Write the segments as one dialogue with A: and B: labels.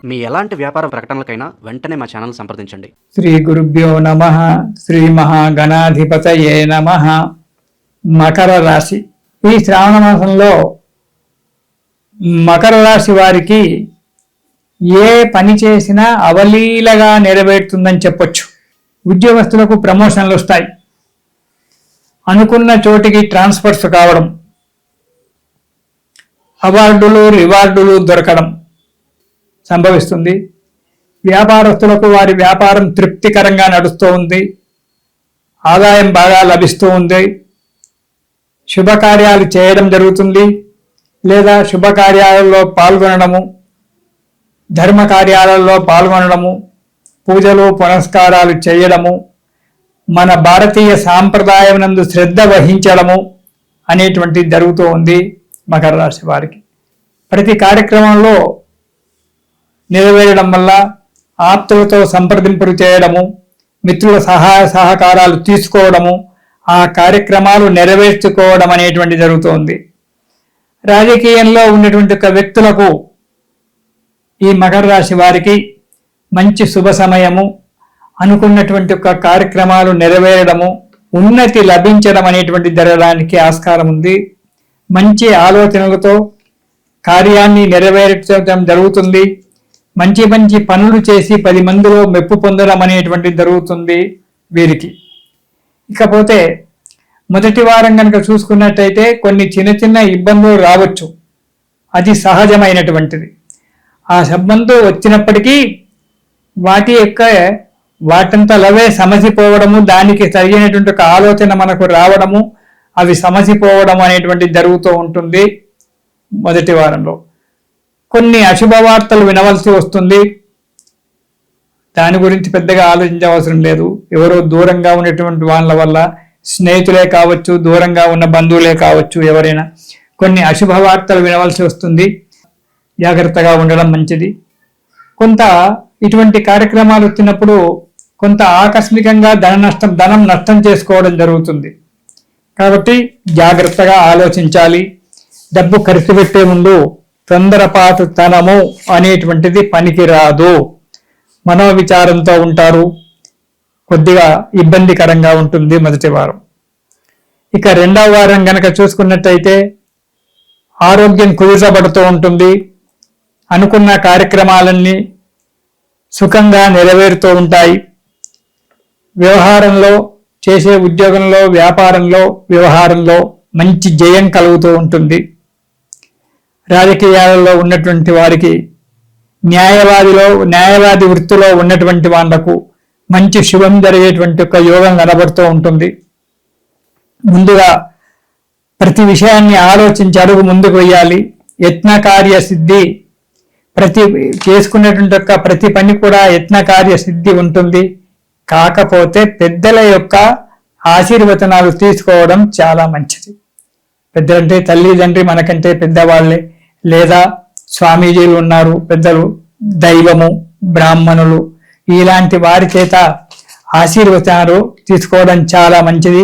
A: మీ ఎలాంటి వ్యాపార ప్రకటనలకైనా వెంటనే మా ఛానల్ సంప్రదించండి.
B: శ్రీ గురుభ్యో నమః. శ్రీ మహాగణాధిపతయే నమః. మకర రాశి. ఈ శ్రావణ మాసంలో మకర రాశి వారికి ఏ పని చేసినా అవలీలగా నెరవేరుతుందని చెప్పొచ్చు. ఉద్యోగస్తులకు ప్రమోషన్లు వస్తాయి, అనుకున్న చోటికి ట్రాన్స్ఫర్స్ కావడం, అవార్డులు రివార్డులు దొరకడం సంభవిస్తుంది. వ్యాపారస్తులకు వారి వ్యాపారం తృప్తికరంగా నడుస్తూ ఉంది, ఆదాయం బాగా లభిస్తూ ఉంది. శుభకార్యాలు చేయడం జరుగుతుంది, లేదా శుభకార్యాలలో పాల్గొనడము, ధర్మ కార్యాలలో పాల్గొనడము, పూజలు పునస్కారాలు చేయడము, మన భారతీయ సాంప్రదాయం నందు శ్రద్ధ వహించడము అనేటువంటి జరుగుతూ ఉంది మకర రాశి వారికి. ప్రతి కార్యక్రమంలో నెరవేరడం వల్ల ఆప్తులతో సంప్రదింపులు చేయడము, మిత్రుల సహాయ సహకారాలు తీసుకోవడము, ఆ కార్యక్రమాలు నెరవేర్చుకోవడం అనేటువంటి జరుగుతోంది. రాజకీయంలో ఉన్నటువంటి వ్యక్తులకు ఈ మకర రాశి వారికి మంచి శుభ సమయము, అనుకున్నటువంటి కార్యక్రమాలు నెరవేరడము, ఉన్నతి లభించడం అనేటువంటి జరగడానికి ఆస్కారం ఉంది. మంచి ఆలోచనలతో కార్యాన్ని నెరవేర్చడం జరుగుతుంది. మంచి మంచి పనులు చేసి 10 మందిలో మెప్పు పొందడం అనేటువంటి జరుగుతుంది వీరికి. ఇకపోతే మొదటి వారం కనుక చూసుకున్నట్టయితే కొన్ని చిన్న చిన్న ఇబ్బందులు రావచ్చు, అది సహజమైనటువంటిది. ఆ సంబంధం వచ్చినప్పటికీ వాటంతలవే సమసిపోవడము, దానికి సరైనటువంటి ఒక ఆలోచన మనకు రావడము, అవి సమసిపోవడం అనేటువంటి జరుగుతూ ఉంటుంది. మొదటి వారంలో కొన్ని అశుభవార్తలు వినవలసి వస్తుంది, దాని గురించి పెద్దగా ఆలోచించవసరం లేదు. ఎవరో దూరంగా ఉన్నటువంటి వాళ్ళ వల్ల, స్నేహితులే కావచ్చు, దూరంగా ఉన్న బంధువులే కావచ్చు, ఎవరైనా కొన్ని అశుభవార్తలు వినవలసి వస్తుంది. జాగ్రత్తగా ఉండడం మంచిది. కొంత ఇటువంటి కార్యక్రమాలు వచ్చినప్పుడు కొంత ఆకస్మికంగా ధనం నష్టం చేసుకోవడం జరుగుతుంది. కాబట్టి జాగ్రత్తగా ఆలోచించాలి. డబ్బు ఖర్చు పెట్టే ముందు తొందరపాటు తనము అనేటువంటిది పనికిరాదు. మనోవిచారంతో ఉంటారు, కొద్దిగా ఇబ్బందికరంగా ఉంటుంది మొదటి వారం. ఇక రెండవ వారం గనక చూసుకున్నట్టయితే ఆరోగ్యం కుదుటపడుతూ ఉంటుంది. అనుకున్న కార్యక్రమాలన్నీ సుఖంగా నెరవేరుతూ ఉంటాయి. వ్యవహారంలో, చేసే ఉద్యోగంలో, వ్యాపారంలో, వ్యవహారంలో మంచి జయం కలుగుతూ ఉంటుంది. రాజకీయాలలో ఉన్నటువంటి వారికి, న్యాయవాది వృత్తిలో ఉన్నటువంటి వాళ్లకు మంచి శుభం జరిగేటువంటి ఒక యోగం కనబడుతూ ఉంటుంది. ముందుగా ప్రతి విషయాన్ని ఆలోచించి అడుగు ముందుకు వేయాలి. యత్నకార్య సిద్ధి, చేసుకునేటువంటి ప్రతి పని కూడా యత్నకార్య సిద్ధి ఉంటుంది. కాకపోతే పెద్దల యొక్క ఆశీర్వచనాలు తీసుకోవడం చాలా మంచిది. పెద్దలంటే తల్లిదండ్రి మనకంటే పెద్దవాళ్లే, లేదా స్వామీజీలు ఉన్నారు, పెద్దలు, దైవము, బ్రాహ్మణులు, ఇలాంటి వారి చేత ఆశీర్వచనాలు తీసుకోవడం చాలా మంచిది.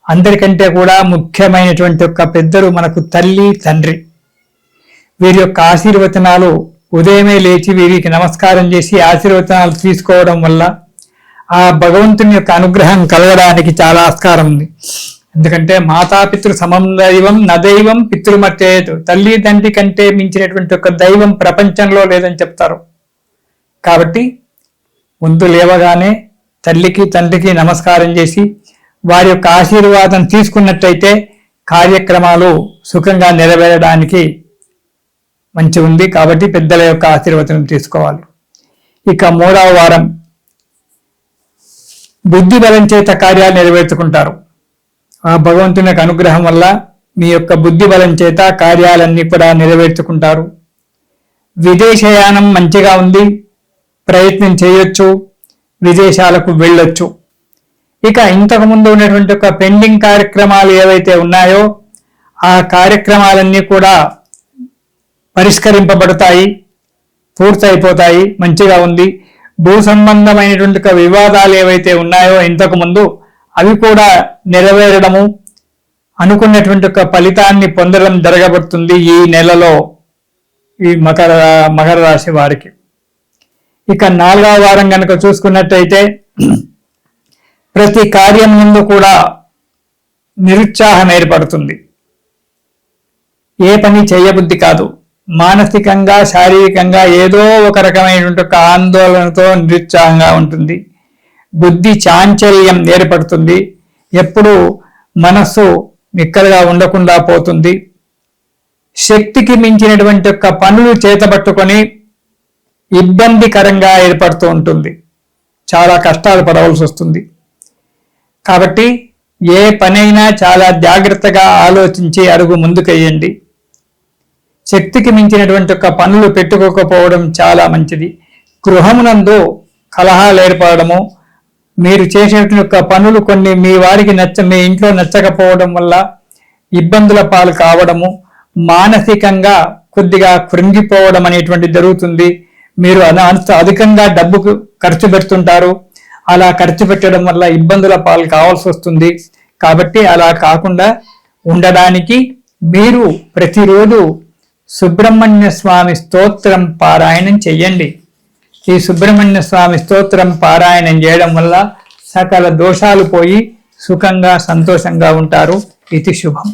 B: అందరికంటే కూడా ముఖ్యమైనటువంటి పెద్దలు మనకు తల్లి, తండ్రి. వీరి యొక్క ఆశీర్వచనాలు ఉదయమే లేచి వీరికి నమస్కారం చేసి ఆశీర్వచనాలు తీసుకోవడం వల్ల ఆ భగవంతుని యొక్క అనుగ్రహం కలగడానికి చాలా ఆస్కారం ఉంది. ఎందుకంటే మాతాపితృ సమం దైవం నదైవం పితృమర్చేతు, తల్లి తండ్రి కంటే మించినటువంటి ఒక దైవం ప్రపంచంలో లేదని చెప్తారు. కాబట్టి ముందు లేవగానే తల్లికి తండ్రికి నమస్కారం చేసి వారి యొక్క ఆశీర్వాదం తీసుకున్నట్టయితే కార్యక్రమాలు సుఖంగా నెరవేరడానికి మంచి ఉంది. కాబట్టి పెద్దల యొక్క ఆశీర్వాదం తీసుకోవాలి. ఇక మూడవ వారం బుద్ధి బలం చేత కార్యాలు నెరవేర్చుకుంటారు. ఆ భగవంతుని యొక్క అనుగ్రహం వల్ల మీ యొక్క బుద్ధి బలం చేత కార్యాలన్నీ కూడా నెరవేర్చుకుంటారు. విదేశయానం మంచిగా ఉంది, ప్రయత్నం చేయొచ్చు, విదేశాలకు వెళ్ళొచ్చు. ఇక ఇంతకుముందు ఉన్నటువంటి ఒక పెండింగ్ కార్యక్రమాలు ఏవైతే ఉన్నాయో ఆ కార్యక్రమాలన్నీ కూడా పరిష్కరింపబడతాయి, పూర్తయిపోతాయి, మంచిగా ఉంది. భూ సంబంధమైనటువంటి వివాదాలు ఏవైతే ఉన్నాయో ఇంతకు ముందు అవి కూడా నెరవేరడము, అనుకున్నటువంటి ఫలితాన్ని పొందడం జరగబడుతుంది ఈ నెలలో ఈ మకర రాశి వారికి. ఇక 4వ వారం కనుక చూసుకున్నట్టయితే ప్రతి కార్యం ముందు కూడా నిరుత్సాహం ఏర్పడుతుంది. ఏ పని చేయబుద్ధి కాదు. మానసికంగా శారీరకంగా ఏదో ఒక రకమైనటువంటి ఒక ఆందోళనతో నిరుత్సాహంగా ఉంటుంది. బుద్ధి చాంచల్యం ఏర్పడుతుంది. ఎప్పుడు మనస్సు నిక్కలుగా ఉండకుండా పోతుంది. శక్తికి మించినటువంటి యొక్క పనులు చేతబట్టుకొని ఇబ్బందికరంగా ఏర్పడుతూ ఉంటుంది. చాలా కష్టాలు పడవలసి వస్తుంది. కాబట్టి ఏ పనైనా చాలా జాగ్రత్తగా ఆలోచించి అడుగు ముందుకెయ్యండి. శక్తికి మించినటువంటి ఒక పనులు పెట్టుకోకపోవడం చాలా మంచిది. గృహమునందు కలహాలు ఏర్పడము, మీరు చేసేటువంటి పనులు కొన్ని మీ వారికి మీ ఇంట్లో నచ్చకపోవడం వల్ల ఇబ్బందుల పాలు కావడము, మానసికంగా కొద్దిగా కృంగిపోవడం అనేటువంటి జరుగుతుంది. మీరు అధికంగా డబ్బు ఖర్చు పెడుతుంటారు. అలా ఖర్చు పెట్టడం వల్ల ఇబ్బందుల పాలు కావాల్సి వస్తుంది. కాబట్టి అలా కాకుండా ఉండడానికి మీరు ప్రతిరోజు సుబ్రహ్మణ్య స్వామి స్తోత్రం పారాయణం చెయ్యండి. ఈ సుబ్రహ్మణ్య స్వామి స్తోత్రం పారాయణం చేయడం వల్ల సకల దోషాలు పోయి సుఖంగా సంతోషంగా ఉంటారు. ఇది శుభం.